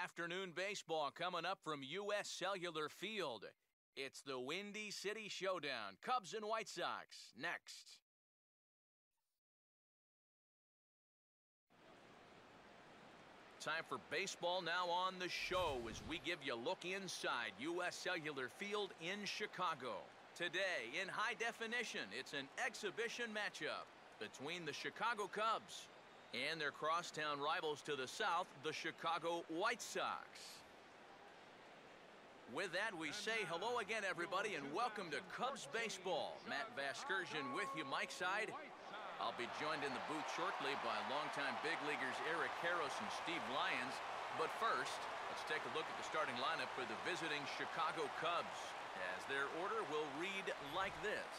Afternoon baseball coming up from U.S. Cellular Field. It's the Windy City Showdown. Cubs and White Sox next. Time for baseball now on the show as we give you a look inside U.S. Cellular Field in Chicago. Today, in high definition, it's an exhibition matchup between the Chicago Cubs and their crosstown rivals to the south, the Chicago White Sox. With that, we say hello again, everybody, and welcome to Cubs baseball. Matt Vasgersian with you, Mike Side. I'll be joined in the booth shortly by longtime big leaguers Eric Karros and Steve Lyons. But first, let's take a look at the starting lineup for the visiting Chicago Cubs, as their order will read like this.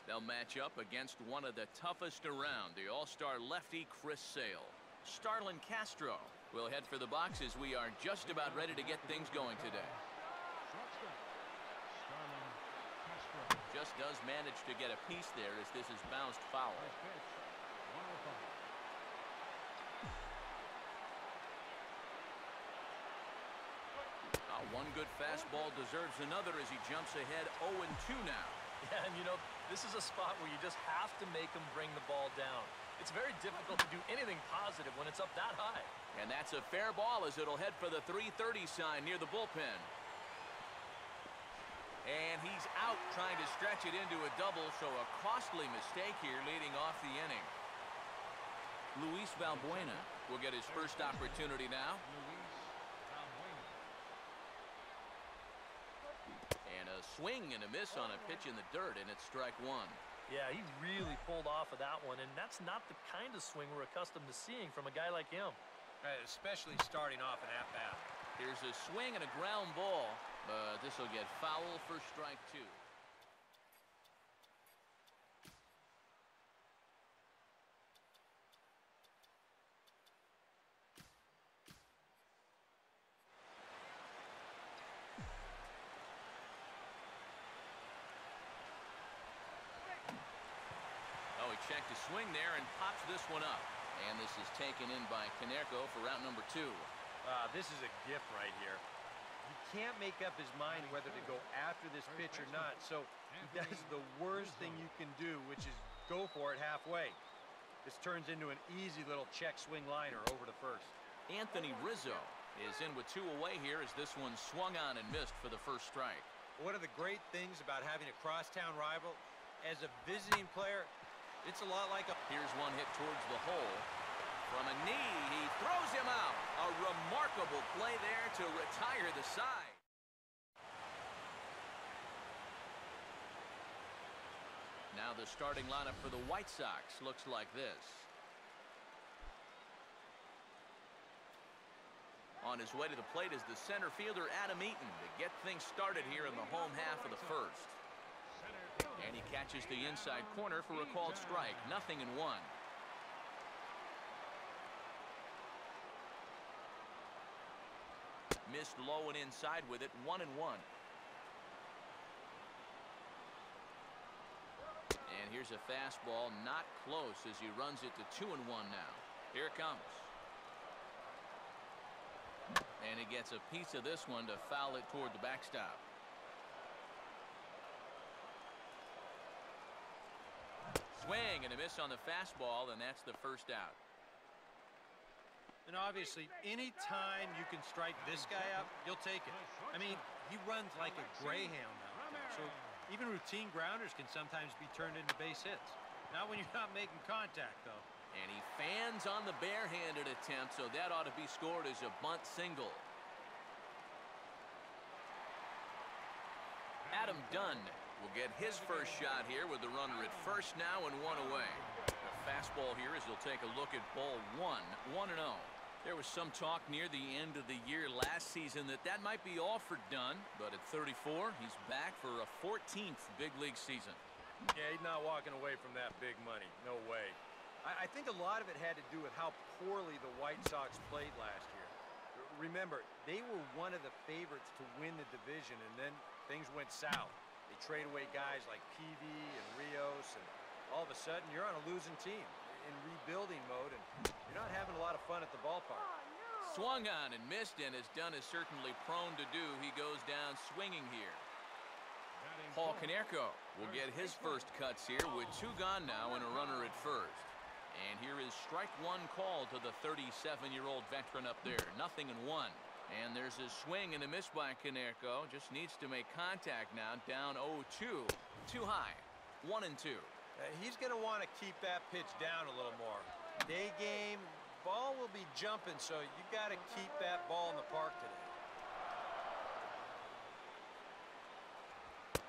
They'll match up against one of the toughest around, the all-star lefty Chris Sale. Starlin Castro will head for the box as we are just about ready to get things going today. Just does manage to get a piece there as this is bounced foul. One good fastball deserves another as he jumps ahead 0-2 now. Yeah, and you know, this is a spot where you just have to make him bring the ball down. It's very difficult to do anything positive when it's up that high. And that's a fair ball as it'll head for the 330 sign near the bullpen. And he's out trying to stretch it into a double, so a costly mistake here leading off the inning. Luis Valbuena will get his first opportunity now. And a swing and a miss on a pitch in the dirt, and it's strike one. Yeah, he really pulled off of that one, and that's not the kind of swing we're accustomed to seeing from a guy like him. Especially starting off an at-bat. Here's a swing and a ground ball, but this will get foul for strike two. Check to swing there and pops this one up. And this is taken in by Canerco for route number 2. This is a gift right here. You can't make up his mind whether to go after this pitch or not, so he does the worst thing you can do, which is go for it halfway. This turns into an easy little check swing liner over to first. Anthony Rizzo is in with 2 away here as this one swung on and missed for the first strike. One of the great things about having a crosstown rival, as a visiting player, it's a lot like a... Here's one hit towards the hole. From a knee, he throws him out. A remarkable play there to retire the side. Now the starting lineup for the White Sox looks like this. On his way to the plate is the center fielder Adam Eaton to get things started here in the home half of the first. And he catches the inside corner for a called strike. 0-1. Missed low and inside with it. 1-1. And here's a fastball not close as he runs it to 2-1 now. Here it comes. And he gets a piece of this one to foul it toward the backstop. Swing and a miss on the fastball, and that's the first out. And obviously, any time you can strike this guy up, you'll take it. I mean, he runs like a greyhound out there, so even routine grounders can sometimes be turned into base hits. Not when you're not making contact, though. And he fans on the barehanded attempt, so that ought to be scored as a bunt single. Adam Dunn will get his first shot here with the runner at first now and 1 away. A fastball here as he'll take a look at ball 1, 1-0. There was some talk near the end of the year last season that might be all for Dunn, but at 34, he's back for a 14th big league season. Yeah, he's not walking away from that big money. No way. I think a lot of it had to do with how poorly the White Sox played last year. Remember, they were one of the favorites to win the division, and then things went south. They trade away guys like PV and Rios, and all of a sudden you're on a losing team in rebuilding mode, and you're not having a lot of fun at the ballpark. Swung on and missed, and as Dunn is certainly prone to do, he goes down swinging here. Paul Konerko will get his first cuts here with 2 gone now and a runner at first. And here is strike 1 call to the 37-year-old veteran up there. 0-1. And there's a swing and a miss by Konerko. Just needs to make contact now. Down 0-2. Too high. 1-2. He's going to want to keep that pitch down a little more. Day game, ball will be jumping, so you got to keep that ball in the park today.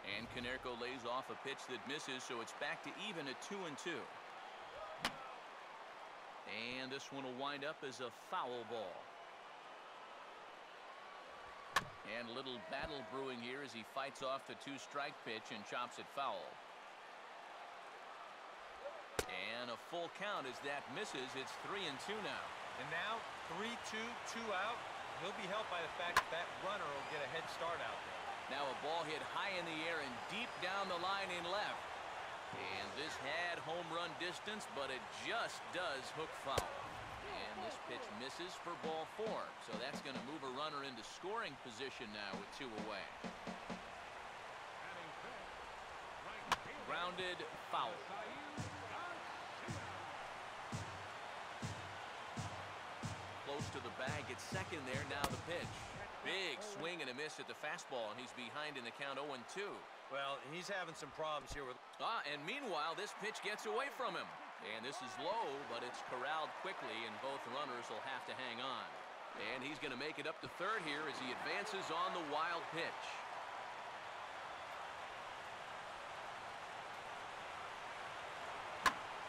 And Konerko lays off a pitch that misses, so it's back to even at 2-2. And this one will wind up as a foul ball. And a little battle brewing here as he fights off the 2-strike pitch and chops it foul. And a full count as that misses. It's 3-2 now. And now 3-2, 2 out. He'll be helped by the fact that runner will get a head start out there. Now a ball hit high in the air and deep down the line in left. And this had home run distance, but it just does hook foul. And this pitch misses for ball 4. So that's going to move a runner into scoring position now with 2 away. Grounded foul. Close to the bag at second there. Now the pitch. Big swing and a miss at the fastball, and he's behind in the count 0-2. Well, he's having some problems here with... And meanwhile, this pitch gets away from him. And this is low, but it's corralled quickly, and both runners will have to hang on. And he's going to make it up to third here as he advances on the wild pitch.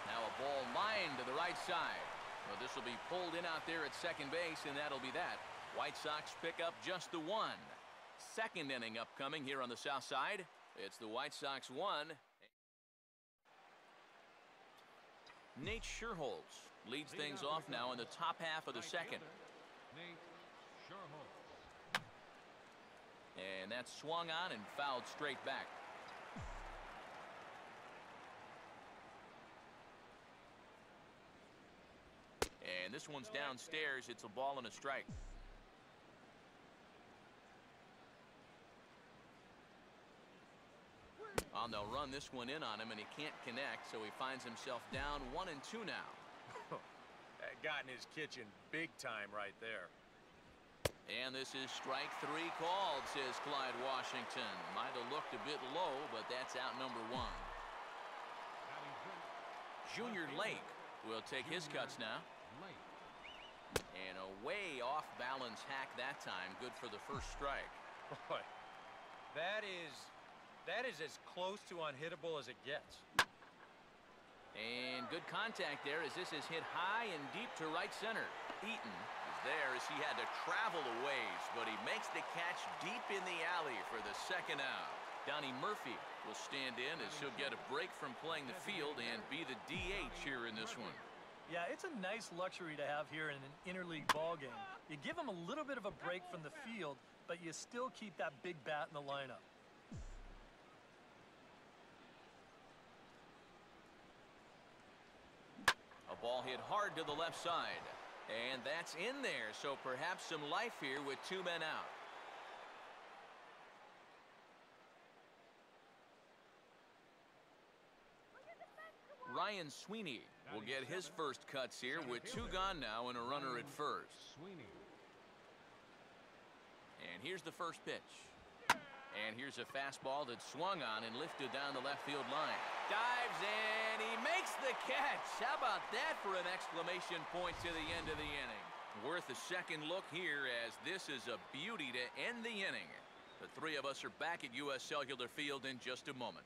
Now a ball lined to the right side. Well, this will be pulled in out there at second base, and that'll be that. White Sox pick up just the 1. Second inning upcoming here on the south side. It's the White Sox 1. Nate Scherholz leads things off now in the top half of the second. And that's swung on and fouled straight back. And this one's downstairs. It's a ball and a strike. They'll run this one in on him, and he can't connect, so he finds himself down 1-2 now. Got in his kitchen big time right there. And this is strike 3 called, says Clyde Washington. Might have looked a bit low, but that's out number 1. Junior Lake will take his cuts now. And a way off balance hack that time. Good for the first strike. Boy, that is as close to unhittable as it gets. And good contact there as this is hit high and deep to right center. Eaton is there as he had to travel a ways, but he makes the catch deep in the alley for the second out. Donnie Murphy will stand in as he'll get a break from playing the field and be the DH here in this one. Yeah, it's a nice luxury to have here in an interleague ball game. You give him a little bit of a break from the field, but you still keep that big bat in the lineup. A ball hit hard to the left side. And that's in there, so perhaps some life here with 2 men out. Ryan Sweeney will get his first cuts here with 2 gone now and a runner at first. And here's the first pitch. And here's a fastball that swung on and lifted down the left field line. Dives and he makes the catch. How about that for an exclamation point to the end of the inning? Worth a second look here as this is a beauty to end the inning. The 3 of us are back at U.S. Cellular Field in just a moment.